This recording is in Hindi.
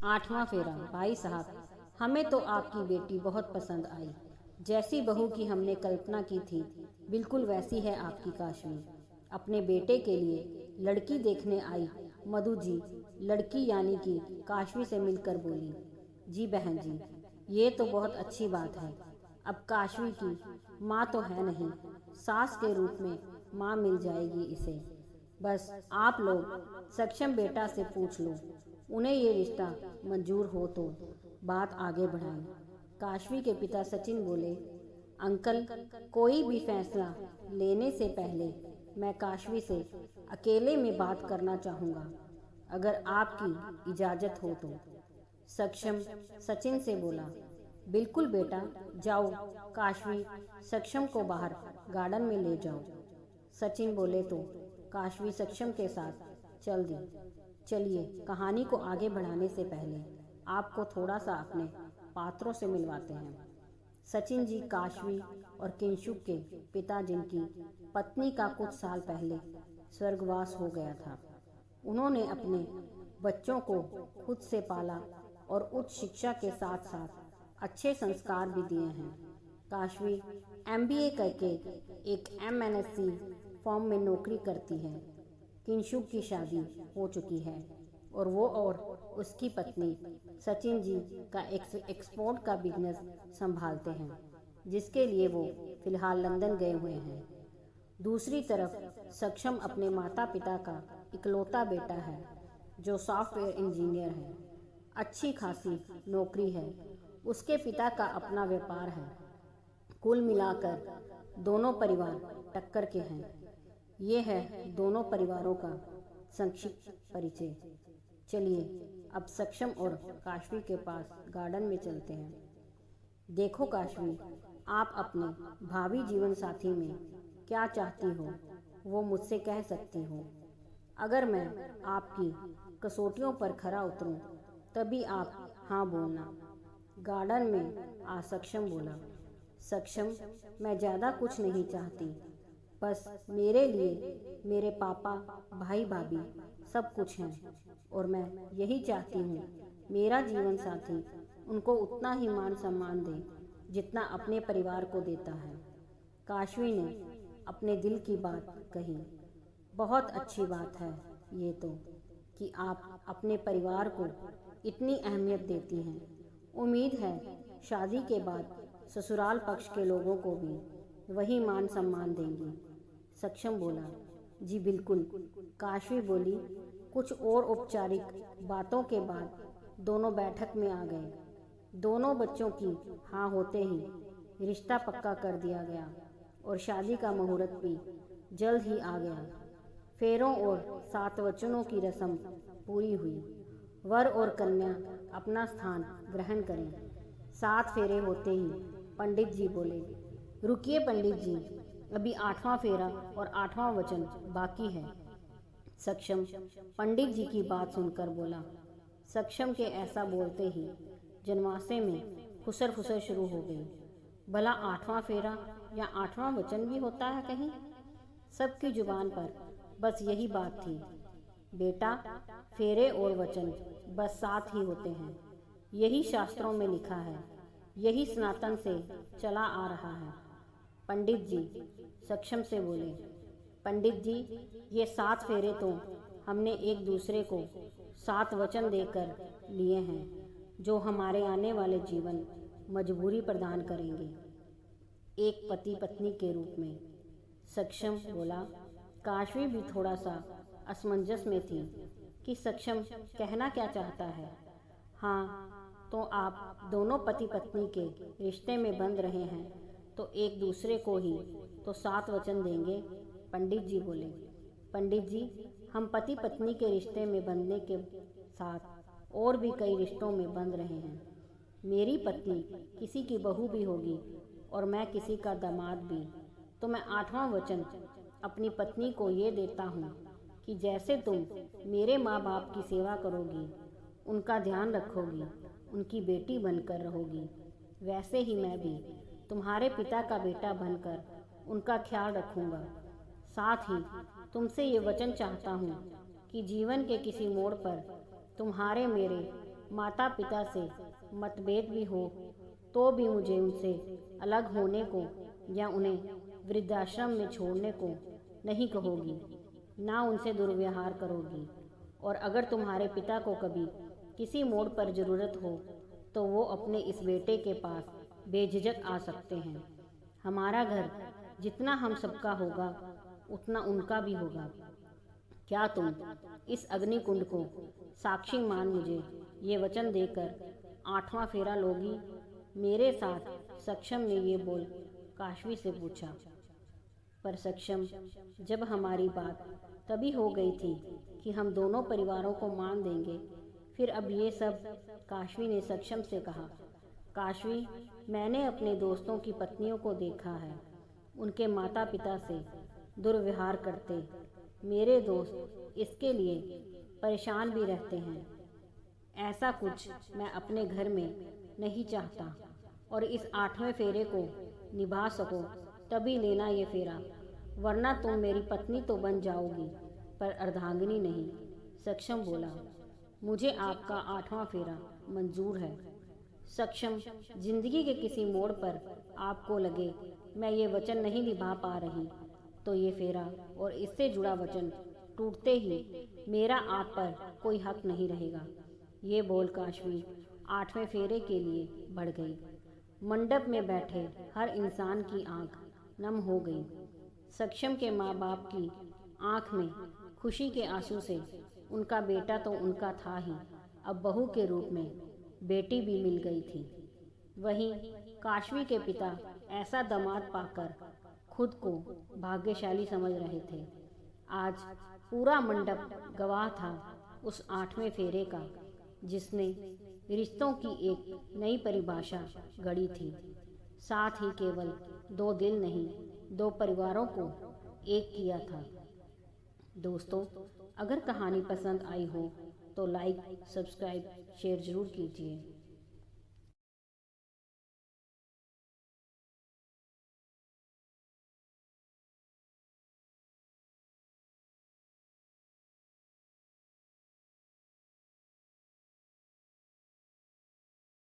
आठवां फेरा। भाई साहब, हमें तो आपकी बेटी बहुत पसंद आई। जैसी बहू की हमने कल्पना की थी बिल्कुल वैसी है आपकी काशवी। अपने बेटे के लिए लड़की देखने आई मधु जी लड़की यानी कि काशवी से मिलकर बोली। जी बहन जी, ये तो बहुत अच्छी बात है। अब काशवी की माँ तो है नहीं, सास के रूप में माँ मिल जाएगी इसे। बस आप लोग सक्षम बेटा से पूछ लो, उन्हें ये रिश्ता मंजूर हो तो बात आगे बढ़ाएं। काशवी के पिता सचिन बोले, अंकल, कोई भी फैसला लेने से पहले मैं काशवी से अकेले में बात करना चाहूँगा, अगर आपकी इजाज़त हो तो। सक्षम सचिन से बोला, बिल्कुल बेटा, जाओ काशवी सक्षम को बाहर गार्डन में ले जाओ। सचिन बोले तो काशवी सक्षम के साथ चल दी। चलिए कहानी को आगे बढ़ाने से पहले आपको थोड़ा सा अपने पात्रों से मिलवाते हैं। सचिन जी काशवी और किंशुक के पिता, जिनकी पत्नी का कुछ साल पहले स्वर्गवास हो गया था। उन्होंने अपने बच्चों को खुद से पाला और उच्च शिक्षा के साथ साथ अच्छे संस्कार भी दिए हैं। काशवी MBA करके एक MNC फॉर्म में नौकरी करती है। किंशुक की शादी हो चुकी है और वो और उसकी पत्नी सचिन जी का एक्सपोर्ट का बिजनेस संभालते हैं, जिसके लिए वो फिलहाल लंदन गए हुए हैं। दूसरी तरफ सक्षम अपने माता पिता का इकलौता बेटा है जो सॉफ्टवेयर इंजीनियर है। अच्छी खासी नौकरी है। उसके पिता का अपना व्यापार है। कुल मिलाकर दोनों परिवार टक्कर के हैं। ये है दोनों परिवारों का संक्षिप्त परिचय। चलिए अब सक्षम और काशवी के पास गार्डन में चलते हैं। देखो काशवी, आप अपने भावी जीवन साथी में क्या चाहती हो वो मुझसे कह सकती हो। अगर मैं आपकी कसौटियों पर खरा उतरूं तभी आप हाँ बोलना। गार्डन में आ सक्षम बोला। सक्षम, मैं ज़्यादा कुछ नहीं चाहती, बस मेरे लिए मेरे पापा भाई भाभी सब कुछ हैं और मैं यही चाहती हूँ मेरा जीवन साथी उनको उतना ही मान सम्मान दे जितना अपने परिवार को देता है। काशवी ने अपने दिल की बात कही। बहुत अच्छी बात है ये तो कि आप अपने परिवार को इतनी अहमियत देती हैं। उम्मीद है शादी के बाद ससुराल पक्ष के लोगों को भी वही मान सम्मान देंगी। सक्षम बोला, जी बिल्कुल। काशवी बोली। कुछ और औपचारिक बातों के बाद दोनों बैठक में आ गए। दोनों बच्चों की हाँ होते ही रिश्ता पक्का कर दिया गया और शादी का मुहूर्त भी जल्द ही आ गया। फेरों और 7 वचनों की रस्म पूरी हुई। वर और कन्या अपना स्थान ग्रहण करें। 7 फेरे होते ही पंडित जी बोले, रुकिए पंडित जी, अभी 8वां फेरा और 8वां वचन बाकी है। सक्षम पंडित जी की बात सुनकर बोला। सक्षम के ऐसा बोलते ही जनमासे में फुसर फुसर शुरू हो गई। भला 8वां फेरा या 8वां वचन भी होता है कहीं? सबकी जुबान पर बस यही बात थी। बेटा, फेरे और वचन बस 7 ही होते हैं। यही शास्त्रों में लिखा है, यही सनातन से चला आ रहा है। पंडित जी सक्षम से बोले, पंडित जी, ये 7 फेरे तो हमने एक दूसरे को 7 वचन देकर लिए हैं जो हमारे आने वाले जीवन मजबूरी प्रदान करेंगे, एक पति पत्नी के रूप में। सक्षम बोला। काशवी भी थोड़ा सा असमंजस में थी कि सक्षम कहना क्या चाहता है। हाँ, तो आप दोनों पति पत्नी के रिश्ते में बंध रहे हैं तो एक दूसरे को ही तो 7 वचन देंगे। पंडित जी बोले। पंडित जी, हम पति पत्नी के रिश्ते में बंधने के साथ और भी कई रिश्तों में बंध रहे हैं। मेरी पत्नी किसी की बहू भी होगी और मैं किसी का दामाद भी। तो मैं 8वां वचन अपनी पत्नी को ये देता हूँ कि जैसे तुम मेरे माँ बाप की सेवा करोगी, उनका ध्यान रखोगी, उनकी बेटी बनकर रहोगी, वैसे ही मैं भी तुम्हारे पिता का बेटा बनकर उनका ख्याल रखूँगा। साथ ही तुमसे ये वचन चाहता हूँ कि जीवन के किसी मोड़ पर तुम्हारे मेरे माता पिता से मतभेद भी हो तो भी मुझे उनसे अलग होने को या उन्हें वृद्धाश्रम में छोड़ने को नहीं कहोगी, ना उनसे दुर्व्यवहार करोगी। और अगर तुम्हारे पिता को कभी किसी मोड़ पर ज़रूरत हो तो वो अपने इस बेटे के पास बेझिझक आ सकते हैं। हमारा घर जितना हम सबका होगा उतना उनका भी होगा। क्या तुम इस अग्निकुंड को साक्षी मान मुझे ये वचन देकर 8वां फेरा लोगी? मेरे साथ सक्षम ने ये बोल काशवी से पूछा। पर सक्षम, जब हमारी बात तभी हो गई थी कि हम दोनों परिवारों को मान देंगे, फिर अब ये सब? काशवी ने सक्षम से कहा। काशवी, मैंने अपने दोस्तों की पत्नियों को देखा है, उनके माता पिता से दुर्व्यवहार करते। मेरे दोस्त इसके लिए परेशान भी रहते हैं। ऐसा कुछ मैं अपने घर में नहीं चाहता। और इस 8वें फेरे को निभा सको तभी लेना ये फेरा, वरना तुम मेरी पत्नी तो बन जाओगी पर अर्धांगिनी नहीं। सक्षम बोला। मुझे आपका 8वां फेरा मंजूर है। सक्षम, जिंदगी के किसी मोड़ पर आपको लगे मैं ये वचन नहीं निभा पा रही तो ये फेरा और इससे जुड़ा वचन टूटते ही मेरा आप पर कोई हक नहीं रहेगा। ये बोल काशवी 8वें फेरे के लिए बढ़ गई। मंडप में बैठे हर इंसान की आंख नम हो गई। सक्षम के माँ बाप की आंख में खुशी के आंसू से उनका बेटा तो उनका था ही, अब बहू के रूप में बेटी भी मिल गई थी। वहीं काशवी के पिता ऐसा दामाद पाकर खुद को भाग्यशाली समझ रहे थे। आज पूरा मंडप गवाह था उस 8वें फेरे का, जिसने रिश्तों की एक नई परिभाषा गढ़ी थी। साथ ही केवल 2 दिल नहीं, 2 परिवारों को एक किया था। दोस्तों, अगर कहानी पसंद आई हो तो लाइक, सब्सक्राइब, शेयर ज़रूर कीजिए।